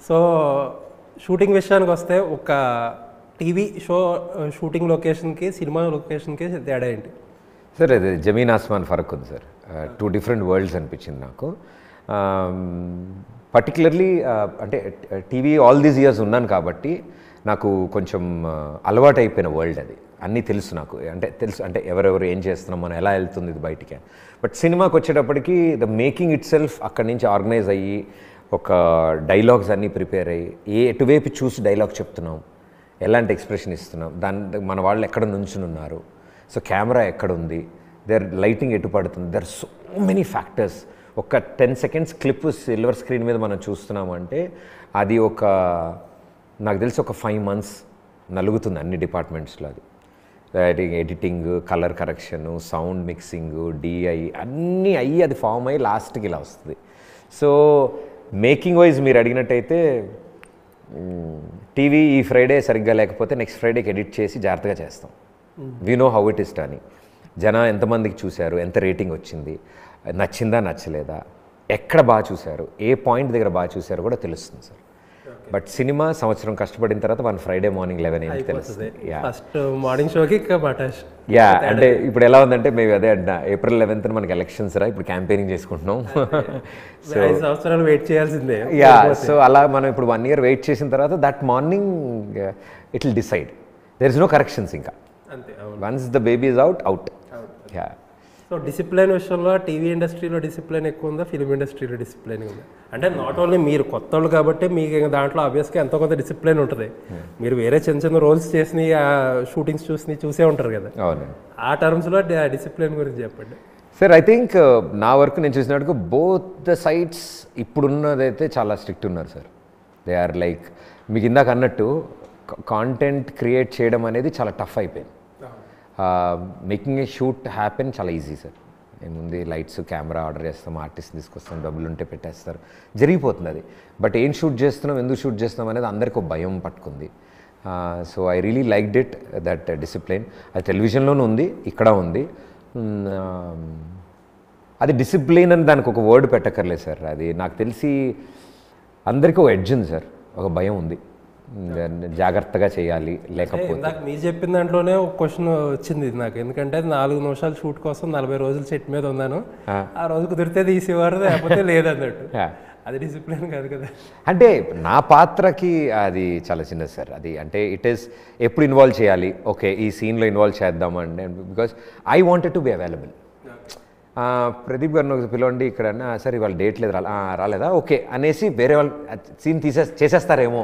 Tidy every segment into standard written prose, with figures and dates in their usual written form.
So shooting విషయానికి వస్తే ఒక టీవీ షో షూటింగ్ లొకేషన్కి సినిమా లొకేషన్కి తేడా ఏంటి? సార్ అది జమీన్ ఆస్మాన్ ఫరక్ ఉంది సార్. 2 డిఫరెంట్ వరల్డ్స్ అనిపించింది నాకు. పర్టికులర్లీ అంటే టీవీ ఆల్ దీస్ ఇయర్స్ ఉన్నాను కాబట్టి నాకు కొంచెం అలవాటు అయిపోయిన వరల్డ్ అది. అన్నీ తెలుసు నాకు, అంటే ఎవరెవరు ఏం చేస్తున్నాం, మనం ఎలా వెళ్తుంది ఇది బయటికి. బట్ సినిమాకి వచ్చేటప్పటికి ద మేకింగ్ ఇట్ సెల్ఫ్ అక్కడి నుంచి ఆర్గనైజ్ అయ్యి ఒక డైలాగ్స్ అన్నీ ప్రిపేర్ అయ్యి ఎటువైపు చూసి డైలాగ్ చెప్తున్నాం, ఎలాంటి ఎక్స్ప్రెషన్ ఇస్తున్నాం, మన వాళ్ళు ఎక్కడ నుంచుని ఉన్నారు, సో కెమెరా ఎక్కడుంది, లైటింగ్ ఎటు పడుతుంది, దర్ సో మెనీ ఫ్యాక్టర్స్. ఒక 10 seconds క్లిప్ సిల్వర్ స్క్రీన్ మీద మనం చూస్తున్నాము అంటే అది నాకు తెలిసి ఒక 5 months నలుగుతుంది అన్ని డిపార్ట్మెంట్స్లో. అది editing, colour correction, sound mixing, DI అన్నీ అయ్యి అది ఫామ్ అయ్యి లాస్ట్కి ఇలా వస్తుంది. సో మేకింగ్ వైజ్ మీరు అడిగినట్టయితే టీవీ ఈ ఫ్రైడే సరిగ్గా లేకపోతే నెక్స్ట్ ఫ్రైడేకి ఎడిట్ చేసి జాగ్రత్తగా చేస్తాం. We know how it is అని. ఎంతమందికి చూశారు, ఎంత రేటింగ్ వచ్చింది, నచ్చిందా నచ్చలేదా, ఎక్కడ బాగా చూశారు, ఏ పాయింట్ దగ్గర బాగా చూశారు కూడా తెలుస్తుంది సార్. బట్ సినిమా సంవత్సరం కష్టపడిన తర్వాత 1 Friday morning 11 AM తెలుస్తుంది. ఫస్ట్ మార్నింగ్ షోకి అంటే ఇప్పుడు ఎలా ఉందంటే మేము అదే అంట, April 11th మనకి ఎలక్షన్స్ రా, ఇప్పుడు క్యాంపెయినింగ్ చేసుకుంటున్నాం. సో 5 సంవత్సరాలు వెయిట్ చేయాల్సిందే. సో అలా మనం ఇప్పుడు 1 year వెయిట్ చేసిన తర్వాత that morning it will decide. There is no corrections ఇంకా. Once the baby is out. So discipline విషయంలో టీవీ ఇండస్ట్రీలో డిసిప్లిన్ ఎక్కువ ఉందా, ఫిల్మ్ ఇండస్ట్రీలో డిసిప్లిన్ ఉందా? అంటే నాట్ ఓన్లీ మీరు కొత్త వాళ్ళు కాబట్టి మీకు దాంట్లో ఆబ్వియస్గా ఎంతో కొంత డిసిప్లిన్ ఉంటుంది. మీరు వేరే చిన్న చిన్న రోల్స్ చేసి షూటింగ్స్ చూసే ఉంటారు కదా. ఆ టర్మ్స్లో డిసిప్లిన్ గురించి చెప్పండి సార్. ఐ థింక్ నా వరకు నేను చూసినట్టుగా బోత్ ద సైడ్స్ ఇప్పుడున్నదైతే చాలా స్ట్రిక్ట్ ఉన్నారు సార్. దే ఆర్ లైక్ మీకు ఇందాక అన్నట్టు కాంటెంట్ క్రియేట్ చేయడం అనేది చాలా టఫ్ అయిపోయింది. మేకింగ్ ఏ షూట్ హ్యాపెన్ చాలా ఈజీ సార్. ఏముంది, లైట్స్, కెమెరా ఆర్డర్ చేస్తాం, ఆర్టిస్ట్ తీసుకొస్తాం, డబ్బులు ఉంటే పెట్టేస్తారు, జరిగిపోతుంది అది. బట్ ఏం షూట్ చేస్తున్నాం, ఎందుకు షూట్ చేస్తున్నాం అనేది అందరికీ భయం పట్టుకుంది. So I really liked it, that discipline. అది టెలివిజన్లోనూ ఉంది, ఇక్కడ ఉంది. అది డిసిప్లిన్ అని దానికి ఒక వర్డ్ పెట్టక్కర్లేదు సార్. అది నాకు తెలిసి అందరికీ ఒక ఎడ్జ్ ఉంది సార్, ఒక భయం ఉంది, జాగ్రత్తగా చేయాలి. లేకపోతే ఇందాక మీరు చెప్పిన దాంట్లోనే ఒక క్వశ్చన్ వచ్చింది నాకు. ఎందుకంటే 4 నిమిషాలు షూట్ కోసం 40 రోజులు సెట్ మీద ఉన్నాను, ఆ రోజు కుదిరితే తీసేవారు, లేకపోతే లేదన్నట్టు. అది డిసిప్లిన్ కాదు కదా. అంటే నా పాత్రకి అది చాలా చిన్నది సార్. అది అంటే ఇట్ ఈస్ ఎప్పుడు ఇన్వాల్వ్ చేయాలి, ఓకే ఈ సీన్లో ఇన్వాల్వ్ చేద్దామండి, because I wanted to be available. Pradeep గారిని ఒక పిలవండి ఇక్కడ, సార్ ఇవాళ డేట్ లేదు, రాలేదా, ఓకే అనేసి వేరే వాళ్ళు సీన్ చేసేస్తారేమో,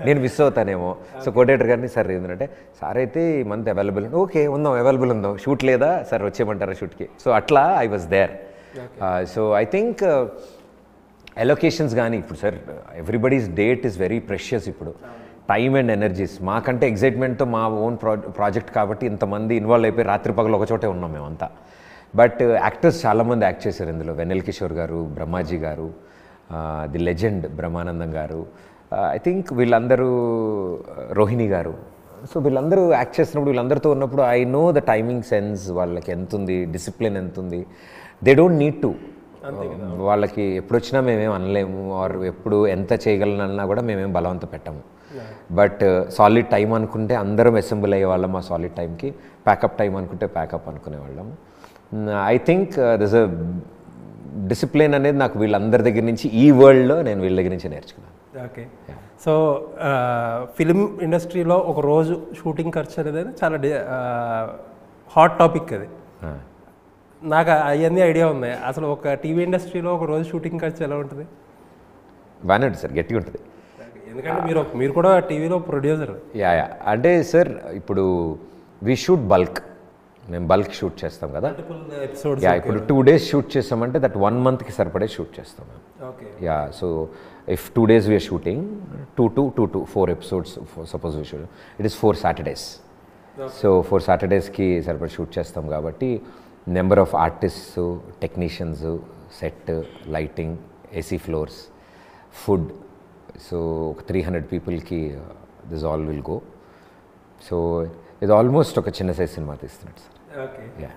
నేను మిస్ అవుతానేమో. సో కోఆర్డినేటర్ గారిని, సార్ ఏంటంటే సార్ అయితే ఈ మంత్ అవైలబుల్, ఓకే ఉందాం, అవైలబుల్ ఉందాం, షూట్ లేదా సార్ వచ్చేయమంటారా షూట్కి. సో అట్లా I was there. So I think allocations కానీ ఇప్పుడు sir everybody's date is very precious ఇప్పుడు. టైమ్ అండ్ ఎనర్జీస్ మాకంటే ఎగ్జైట్మెంట్తో మా ఓన్ ప్రాజెక్ట్ కాబట్టి ఇంతమంది ఇన్వాల్వ్ అయిపోయి రాత్రి పగలు ఒకచోటే ఉన్నాం మేమంతా. బట్ యాక్టర్స్ చాలామంది యాక్ట్ చేశారు ఇందులో. వెన్నెల కిషోర్ గారు, బ్రహ్మాజీ గారు, ది లెజెండ్ బ్రహ్మానందం గారు, ఐ థింక్ వీళ్ళందరూ, రోహిణి గారు. సో వీళ్ళందరూ యాక్ట్ చేసినప్పుడు, వీళ్ళందరితో ఉన్నప్పుడు I know the timing sense వాళ్ళకి ఎంత ఉంది, డిసిప్లిన్ ఎంత ఉంది. They don't need to. వాళ్ళకి ఎప్పుడు వచ్చినా మేమేం అనలేము, ఆర్ ఎప్పుడు ఎంత చేయగలనన్నా కూడా మేమేం బలవంత పెట్టాము. బట్ సాలిడ్ టైం అనుకుంటే అందరం అసెంబుల్ అయ్యే వాళ్ళం ఆ సాలిడ్ టైంకి. ప్యాకప్ టైం అనుకుంటే ప్యాకప్ అనుకునే వాళ్ళము. I think this a discipline అనేది నాకు వీళ్ళందరి దగ్గర నుంచి, ఈ వరల్డ్లో నేను వీళ్ళ దగ్గర నుంచి నేర్చుకున్నాను. ఓకే. సో ఫిలిం ఇండస్ట్రీలో ఒక రోజు షూటింగ్ ఖర్చు అనేది చాలా హాట్ టాపిక్. అది నాకు అవన్నీ ఐడియా ఉన్నాయి. అసలు ఒక టీవీ ఇండస్ట్రీలో ఒక రోజు షూటింగ్ ఖర్చు ఎలా ఉంటుంది? బాగానే ఉంటుంది సార్, గట్టిగా ఉంటుంది. ఎందుకంటే మీరు కూడా టీవీలో ప్రొడ్యూసర్. అంటే సార్ ఇప్పుడు వీ షూట్ బల్క్, మేము బల్క్ షూట్ చేస్తాం కదా. ఇప్పుడు 2 days షూట్ చేస్తామంటే దట్ 1 monthకి సరిపడే షూట్ చేస్తాం. So if 2 days we're shooting 2 to 4 episodes suppose we shoot, it is 4 Saturdays. So 4 Saturdaysకి సరిపడే షూట్ చేస్తాం కాబట్టి number of artists, technicians, set, lighting, AC floors, food. So 300 పీపుల్కి this all will go. So ఇది almost ఒక చిన్న size cinema తీస్తున్నట్టు sir. Okay.